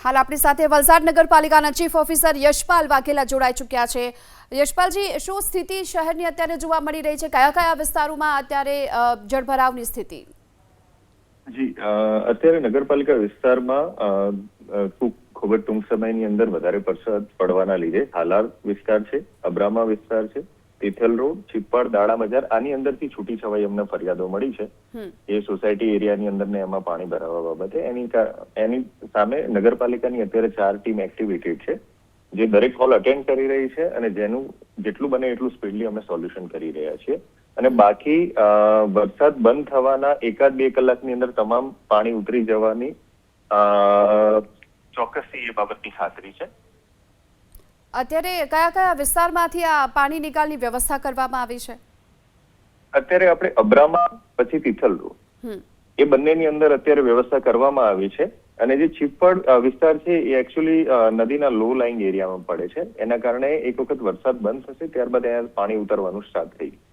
હાલ આપણી સાથે વલસાડ નગરપાલિકાના ચીફ ઓફિસર યશપાલ વાઘેલા જોડાઈ ચૂક્યા છે। યશપાલજી, શું સ્થિતિ શહેરની અત્યારે જોવા મળી રહી છે? કયા કયા વિસ્તારોમાં અત્યારે જળભરાવની સ્થિતિ? જી, અત્યારે નગરપાલિકા વિસ્તારમાં ખૂબ જ ટૂંક સમયની અંદર વધારે વરસાદ પડવાના લીધે હાલાર વિસ્તાર છે, અબ્રામા વિસ્તાર છે, તિથલ રોડ, ચિપ્પાડ, દાડા બજાર, આની અંદરથી છૂટી છવાઈ અમને ફરિયાદો મળી છે એ સોસાયટી એરિયાની અંદર ને એમાં પાણી ભરાવા બાબતે એની સામે નગરપાલિકાની અત્યારે 4 ટીમ એક્ટિવેટેડ છે, જે દરેક કોલ અટેન્ડ કરી રહી છે અને જેનું જેટલું બને એટલું સ્પીડલી અમે સોલ્યુશન કરી રહ્યા છીએ। અને બાકી વરસાદ બંધ થવાના 1-2 કલાકની અંદર તમામ પાણી ઉતરી જવાની ચોક્કસથી એ બાબતની ખાતરી છે। અત્યારે કયા કયા વિસ્તારમાંથી આ પાણી નિકાલની વ્યવસ્થા કરવામાં આવી છે? અત્યારે આપણે અબ્રામા પછી તિથલ રોડ એ બંનેની અંદર અત્યારે વ્યવસ્થા કરવામાં આવી છે અને જે ચિપ્પાડ વિસ્તાર છે એ એકચ્યુઅલી નદીના લો લાઇંગ એરિયામાં પડે છે, એના કારણે એક વખત વરસાદ બંધ થશે ત્યારબાદ અહીંયા પાણી ઉતરવાનું સ્ટાર્ટ થઈ જશે।